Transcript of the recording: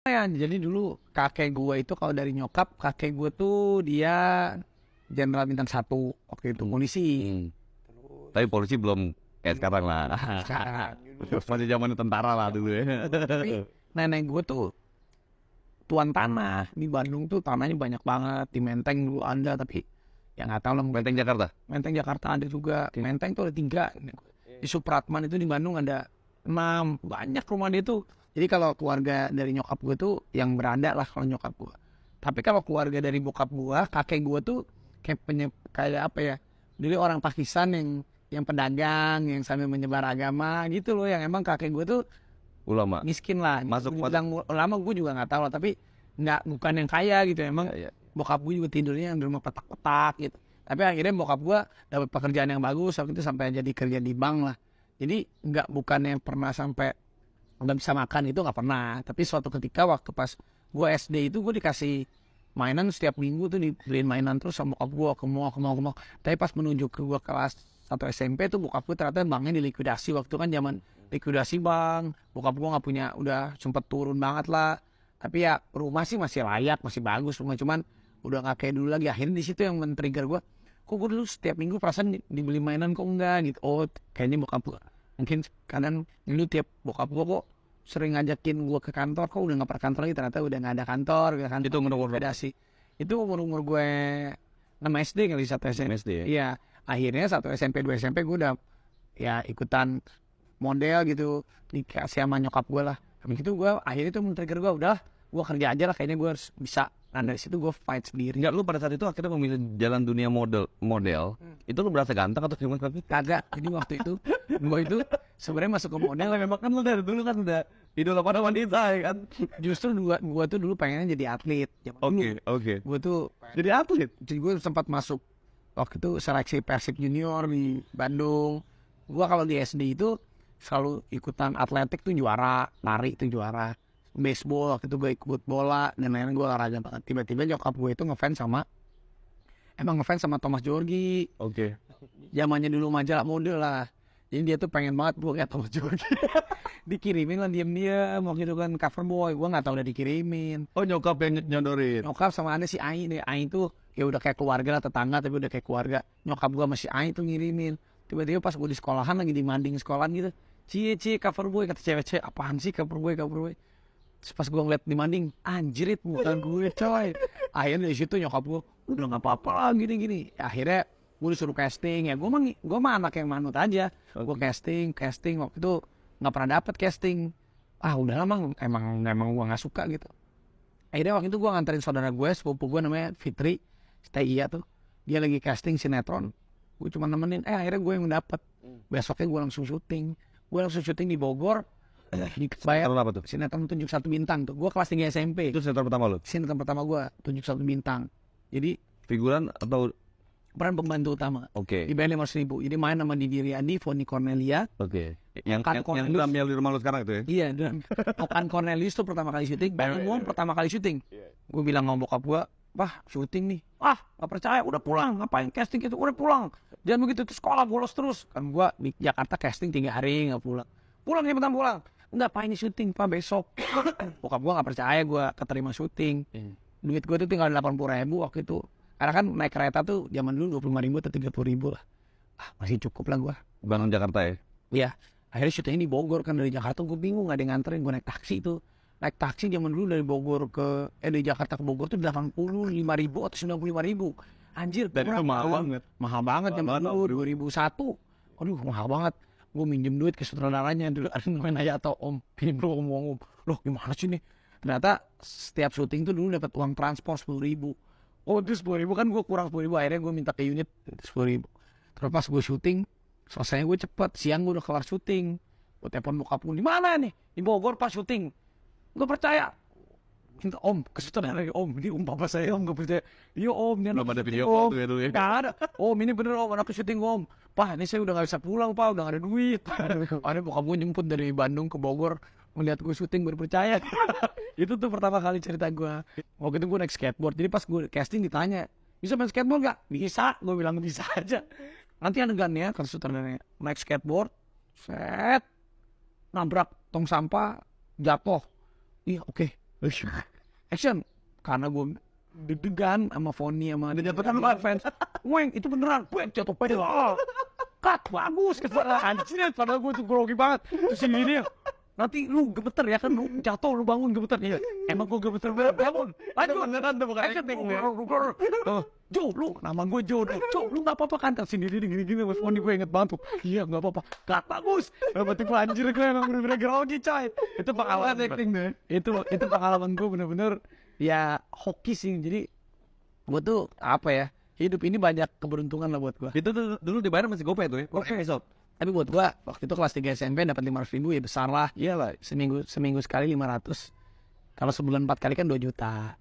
Ya, jadi dulu kakek gue itu kalau dari nyokap, kakek gue tuh dia Jenderal Bintang 1 waktu itu polisi. Hmm. Tapi polisi belum kayak sekarang lah. Sekarang Masih zaman tentara lah dulu ya. tapi nenek gue tuh tuan tanah di Bandung tuh, tanahnya banyak banget. Di Menteng dulu ada, tapi ya nggak tahu lah. Menteng Jakarta. Menteng Jakarta ada juga. Menteng tuh ada 3. Di Supratman itu di Bandung ada 6. Banyak rumah dia tuh. Jadi kalau keluarga dari nyokap gue tuh yang berada lah kalau nyokap gue. Tapi kalau keluarga dari bokap gue, kakek gue tuh kayak apa ya? Dulu orang Pakistan yang pedagang, yang sambil menyebar agama gitu loh. Yang emang kakek gue tuh Ulama. miskin lah. Masuk Bilang lama gue juga nggak tahu lah. Tapi bukan yang kaya gitu. Emang Ya, ya. bokap gue juga tidurnya di rumah petak-petak gitu. Tapi akhirnya bokap gue dapat pekerjaan yang bagus waktu itu sampai jadi kerja di bank lah. Jadi bukan yang pernah sampai nggak bisa makan, itu nggak pernah. Tapi suatu ketika waktu pas gue SD itu gue dikasih mainan setiap minggu tuh, dibeliin mainan terus sama bokap gue ke mall. Tapi pas menuju ke gue kelas 1 SMP tuh bokap gue ternyata banknya dilikuidasi. Waktu kan zaman likuidasi bank, bokap gue nggak punya, udah sempet turun banget lah. Tapi ya rumah sih masih layak, masih bagus rumah, cuman udah nggak kayak dulu lagi. Akhirnya di situ yang men-trigger gue, kok gue dulu setiap minggu perasaan dibeli mainan kok enggak gitu. Oh kayaknya bokap gue mungkin kadang dulu tiap bokap gue kok sering ngajakin gue ke kantor, kok udah nggak pernah kantor lagi, ternyata udah nggak ada kantor gitu kan. Itu umur sih itu umur gue 6 SD kali, 1 SMP. SD ya. Iya, akhirnya 1 SMP 2 SMP gue udah ya ikutan model gitu, dikasih sama nyokap gue lah. Habis itu gue akhirnya tuh men-trigger gue, udah gue kerja aja lah, kayaknya gue harus bisa. Nah dari situ gue fight sendiri. Enggak, lu pada saat itu akhirnya memilih jalan dunia model. Itu lu berasa ganteng atau gimana? Kagak, jadi waktu itu gue itu sebenarnya masuk ke model, memang kan lu dari dulu kan udah idola pada wanita ya kan. Justru gue tuh dulu pengennya jadi atlet. Oke. Gue tuh Jadi atlet. jadi gue sempat masuk waktu itu seleksi Persib Junior di Bandung. Gue kalau di SD itu selalu ikutan atletik tuh juara, lari tuh juara, baseball waktu itu gue ikut bola dan lain-lain, gue olahraga banget. Tiba-tiba nyokap gue itu ngefans sama Thomas Djorghi. Oke. Zamannya dulu majalah mode lah. Jadi dia tuh pengen banget gue kayak Thomas Djorghi. Dikirimin lah diam-diam waktu itu kan cover boy, gue nggak tahu udah dikirimin. Oh, nyokap yang nyodorin. Nyokap sama ada si Ai deh. Ai tuh ya udah kayak keluarga lah, tetangga tapi udah kayak keluarga. Nyokap gue masih Ai tuh ngirimin. Tiba-tiba pas gue di sekolahan lagi demanding sekolahan gitu, cie cover boy, kata cewek-cewek, apaan sih cover boy. Terus pas gue ngeliat demanding, anjirit bukan gue coy. Akhirnya dari situ nyokap gue udah nggak apa-apa lah gini. Akhirnya gue disuruh casting, ya gue mah anak yang manut aja. Gue casting waktu itu nggak pernah dapet casting. Udah lama emang gue nggak suka gitu. Akhirnya waktu itu gue nganterin saudara gue, sepupu gue namanya Fitri, stay iya tuh, dia lagi casting sinetron. Gue cuma nemenin, akhirnya gue yang dapet. Besoknya gue langsung syuting di Bogor. Bayar Sinetron apa tuh? sinetron Tunjuk Satu Bintang tuh. Gue kelas 3 SMP. Itu sinetron pertama lu? Sinetron pertama gue, Tunjuk Satu Bintang. Jadi Figuran atau peran pembantu utama. oke. Dibayar 500.000. Jadi main sama Didi Riyadi, Foni Cornelia. Oke. Yang Kan yang Cornelius. drama di rumah lu sekarang itu ya? Iya, dan Okan Cornelius tuh pertama kali syuting. Bangun pertama kali syuting. Gue bilang sama bokap gue, "Wah, syuting nih." Gak percaya, udah pulang. Ngapain casting gitu? Udah pulang. Jangan begitu, tuh sekolah bolos terus. Kan gue di Jakarta casting 3 hari gak pulang. Pulang ya, bentar pulang. Enggak, Pak, ini syuting, Pak, besok. Bokap gue gak percaya gue keterima syuting. Duit gue tuh tinggal 80.000 waktu itu. Karena kan naik kereta tuh zaman dulu 25.000 atau 30.000 lah. Masih cukup lah gue. Bandung Jakarta ya? Iya, akhirnya syutingnya di Bogor kan, dari Jakarta gue bingung gak ada yang nganterin, gue naik taksi tuh. Naik taksi zaman dulu dari Bogor dari Jakarta ke Bogor tuh 85.000 atau 95.000. Anjir, Dan itu mahal banget. Mahal banget zaman Mahal dulu, 2001. Aduh, mahal banget. Gue minjem duit ke sutradaranya dulu, ada namanya Naya atau Om. Pinjem dulu Om. Loh, gimana sih nih? Ternyata setiap syuting tuh dulu dapat uang transport 10.000. Oh, itu 10.000 kan gue kurang 10.000. Akhirnya gue minta ke unit 10.000. Terus pas gue syuting, selesai gue cepet, siang gue udah kelar syuting. Gue telepon bokap gue, di mana nih? Di Bogor pas syuting. Gue percaya. Minta Om, ke sutradara, Om, ini Om papa saya, Om, gak percaya. Iya Om, ini Belum anak ada video syuting, call Om. tuh ya dulu ya? Gak ada. Om, ini bener Om, anak syuting Om. Pak, ini saya udah gak bisa pulang Pak, udah gak ada duit. Akhirnya bokap gue jemput dari Bandung ke Bogor, ngeliat gue syuting, baru percaya. Itu tuh pertama kali cerita gue. Waktu itu gue naik skateboard, jadi pas gue casting ditanya, bisa main skateboard gak? Bisa, gue bilang bisa aja. Nanti adegannya, kan sutradaranya, naik skateboard, nabrak tong sampah, jatuh. Iya, oke. Action. Karena gue deg-degan sama Foni sama dijatuhkan fans. Weng itu beneran. Weng jatuh pada. Cut bagus anjir. Padahal gue tuh grogi banget. Terus ini nanti lu gemeter ya kan, lu jatuh lu bangun gemeter. Iya. Emang gue gemeter bangun. Lanjut beneran tuh bukan acting. Jo, lu nama gue Jo. Jo, lu enggak apa-apa kan? Sendiri gini Mas Foni, gue inget banget tuh. Iya, enggak apa-apa. Cut bagus. Berarti gue anjir gue emang bener-bener grogi coy. Itu pengalaman acting deh. Itu pengalaman gue bener-bener ya hoki sih. Jadi gue tuh apa ya? Hidup ini banyak keberuntungan lah buat gue. Itu tuh dulu dibayar masih GoPay tuh ya. Oke, sob. Tapi buat gua waktu itu kelas 3 SMP dapat 500.000 ya besar lah. Iyalah. Seminggu sekali 500. Kalau sebulan 4 kali kan 2 juta.